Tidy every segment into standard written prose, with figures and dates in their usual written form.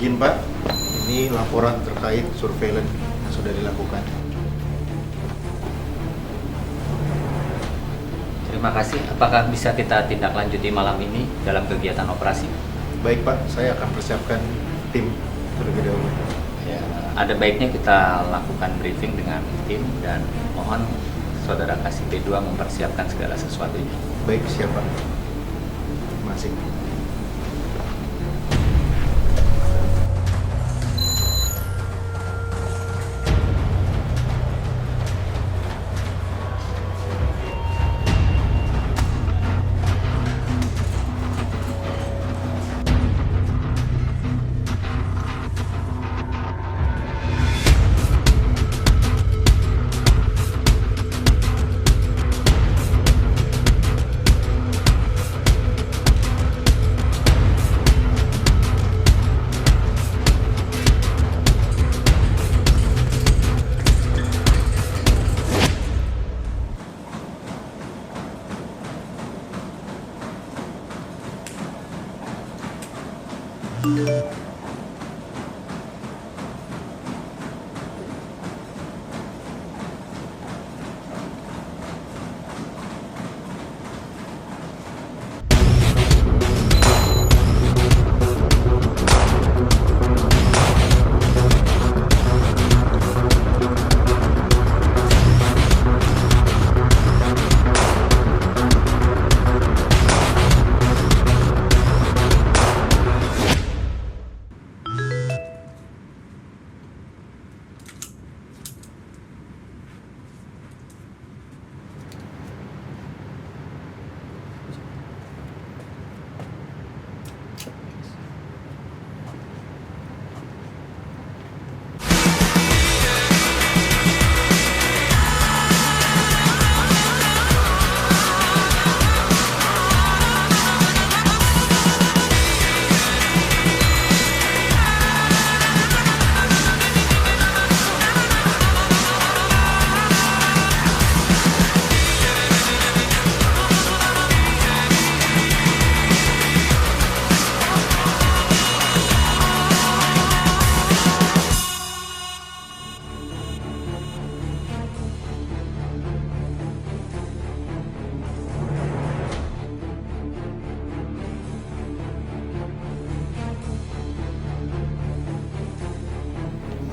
Izin Pak, ini laporan terkait surveillance yang sudah dilakukan. Terima kasih. Apakah bisa kita tindak lanjuti malam ini dalam kegiatan operasi? Baik Pak, saya akan persiapkan tim terlebih dahulu. Ya, ada baiknya kita lakukan briefing dengan tim dan mohon saudara Kasih P2 mempersiapkan segala sesuatunya. Baik, siap Pak. Terima kasih.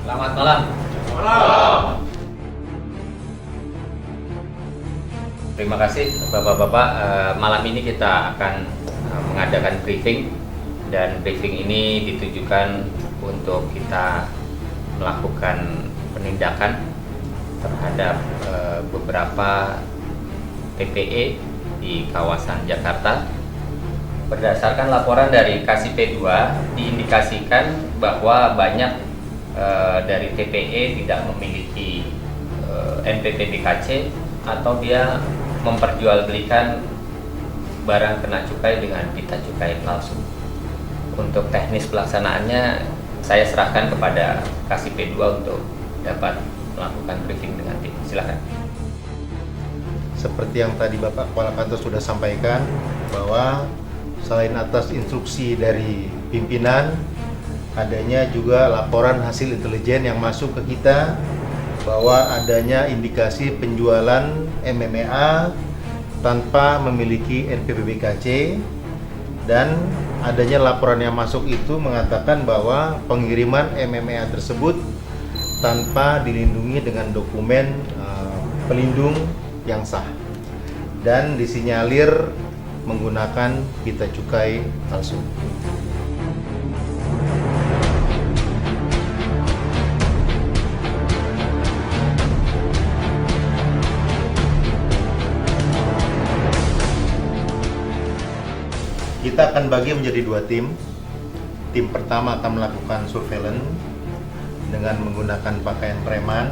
Selamat malam. Malam. Terima kasih Bapak-Bapak. Malam ini kita akan mengadakan briefing dan briefing ini ditujukan untuk kita melakukan penindakan terhadap beberapa TPE di kawasan Jakarta. Berdasarkan laporan dari Kasih P2 diindikasikan bahwa banyak dari TPE tidak memiliki NPP BKC atau dia memperjualbelikan barang kena cukai dengan pita cukai palsu. Untuk teknis pelaksanaannya saya serahkan kepada Kasih P2 untuk dapat melakukan briefing dengan tim. Silakan. Seperti yang tadi Bapak Kepala Kantor sudah sampaikan bahwa selain atas instruksi dari pimpinan, adanya juga laporan hasil intelijen yang masuk ke kita bahwa adanya indikasi penjualan MMA tanpa memiliki NPWBKC, dan adanya laporan yang masuk itu mengatakan bahwa pengiriman MMA tersebut tanpa dilindungi dengan dokumen pelindung yang sah dan disinyalir menggunakan pita cukai palsu. Kita akan bagi menjadi dua tim. Tim pertama akan melakukan surveillance dengan menggunakan pakaian preman.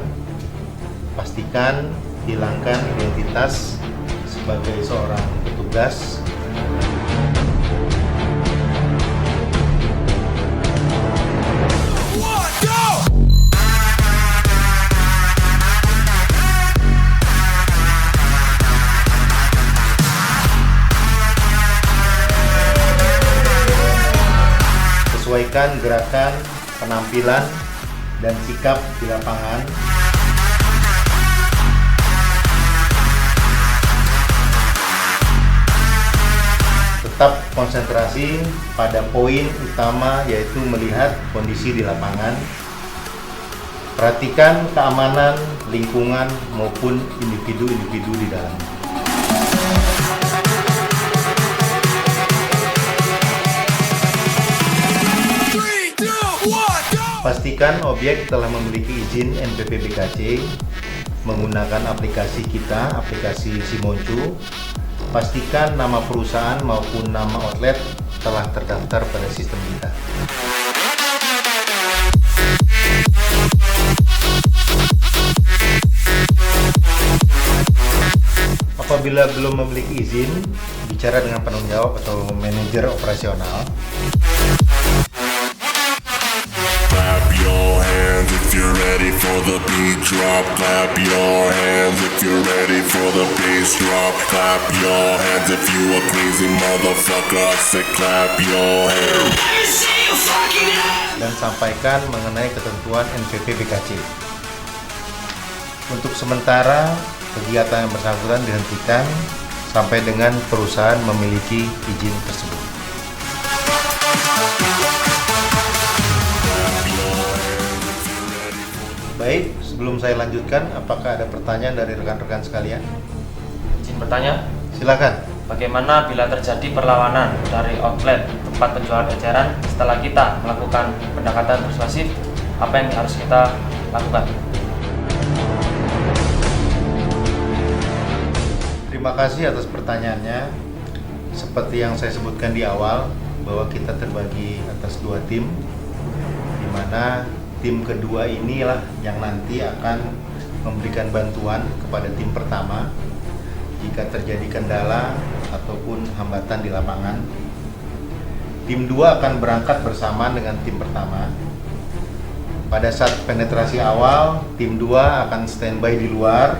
Pastikan hilangkan identitas sebagai seorang petugas. Sesuaikan gerakan, penampilan, dan sikap di lapangan. Tetap konsentrasi pada poin utama, yaitu melihat kondisi di lapangan. Perhatikan keamanan lingkungan maupun individu-individu di dalamnya. Pastikan objek telah memiliki izin NPWBKC menggunakan aplikasi kita, aplikasi Simoncu. Pastikan nama perusahaan maupun nama outlet telah terdaftar pada sistem kita. Apabila belum memiliki izin, bicara dengan penanggung jawab atau manajer operasional. Clap your hands if you're ready for the beat drop. Clap your hands if you're ready for the bass drop. Clap your hands if you a crazy motherfucker. I said clap your hands. Dan sampaikan mengenai ketentuan NPWBKC. Untuk sementara, kegiatan yang bersangkutan dihentikan sampai dengan perusahaan memiliki izin tersebut. Baik, sebelum saya lanjutkan, apakah ada pertanyaan dari rekan-rekan sekalian? Izin bertanya, Silakan. bagaimana bila terjadi perlawanan dari outlet tempat penjualan eceran setelah kita melakukan pendekatan persuasif, apa yang harus kita lakukan? Terima kasih atas pertanyaannya. Seperti yang saya sebutkan di awal, bahwa kita terbagi atas dua tim, di mana tim kedua inilah yang nanti akan memberikan bantuan kepada tim pertama jika terjadi kendala ataupun hambatan di lapangan. Tim 2 akan berangkat bersama dengan tim pertama. Pada saat penetrasi awal, tim 2 akan standby di luar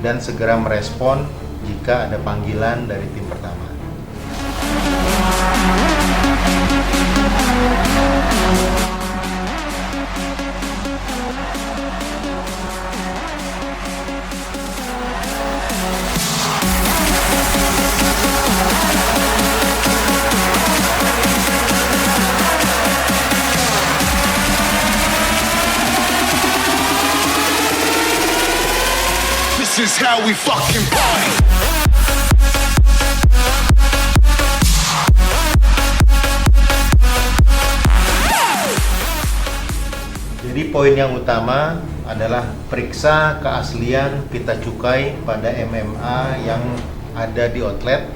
dan segera merespon jika ada panggilan dari tim pertama. This is how we fucking party. Jadi poin yang utama adalah periksa keaslian pita cukai pada MMA yang ada di outlet,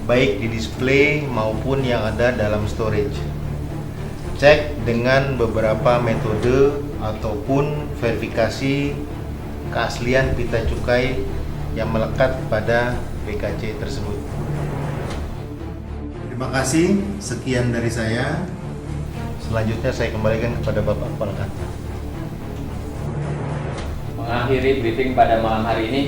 baik di display maupun yang ada dalam storage. Cek dengan beberapa metode ataupun verifikasi keaslian pita cukai yang melekat pada BKC tersebut. Terima kasih, sekian dari saya. Selanjutnya saya kembalikan kepada Bapak Kepala Kantor. Mengakhiri briefing pada malam hari ini,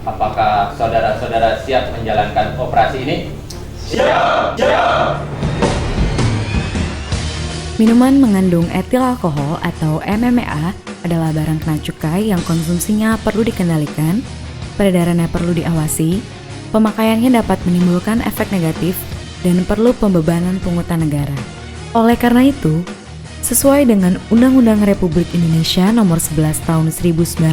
apakah saudara-saudara siap menjalankan operasi ini? Siap! Siap! Minuman mengandung etil alkohol atau MMA adalah barang kena cukai yang konsumsinya perlu dikendalikan, peredarannya perlu diawasi, pemakaiannya dapat menimbulkan efek negatif, dan perlu pembebanan pungutan negara. Oleh karena itu, sesuai dengan Undang-Undang Republik Indonesia Nomor 11 Tahun 1995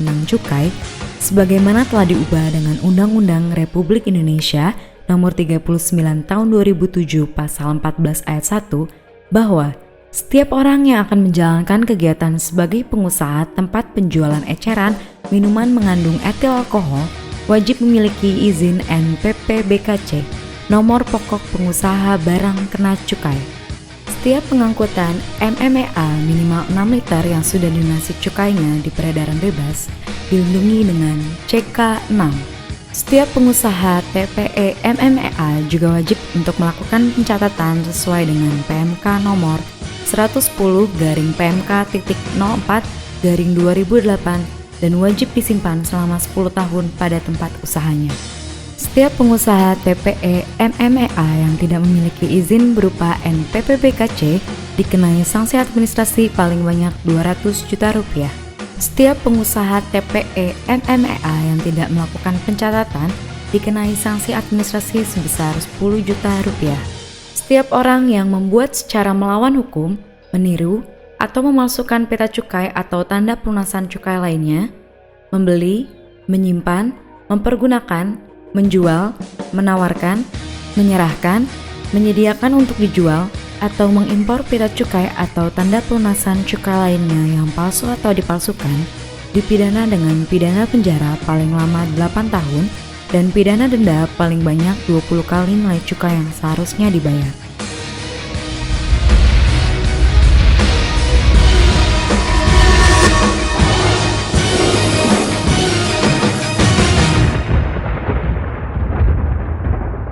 tentang Cukai, sebagaimana telah diubah dengan Undang-Undang Republik Indonesia Nomor 39 Tahun 2007 Pasal 14 Ayat 1, bahwa setiap orang yang akan menjalankan kegiatan sebagai pengusaha tempat penjualan eceran minuman mengandung etil alkohol wajib memiliki izin NPPBKC, nomor pokok pengusaha barang kena cukai. Setiap pengangkutan MMA minimal 6 liter yang sudah dilunasi cukainya di peredaran bebas dilindungi dengan CK6. Setiap pengusaha TPE MMA juga wajib untuk melakukan pencatatan sesuai dengan PMK nomor 110/PMK.04/2008 dan wajib disimpan selama 10 tahun pada tempat usahanya. Setiap pengusaha TPE MMA yang tidak memiliki izin berupa NPPBKC dikenai sanksi administrasi paling banyak Rp200 juta. Setiap pengusaha TPE MMA yang tidak melakukan pencatatan dikenai sanksi administrasi sebesar Rp10 juta. Setiap orang yang membuat secara melawan hukum, meniru, atau memalsukan peta cukai atau tanda pelunasan cukai lainnya, membeli, menyimpan, mempergunakan, menjual, menawarkan, menyerahkan, menyediakan untuk dijual, atau mengimpor peta cukai atau tanda pelunasan cukai lainnya yang palsu atau dipalsukan, dipidana dengan pidana penjara paling lama 8 tahun dan pidana denda paling banyak 20 kali nilai cukai yang seharusnya dibayar.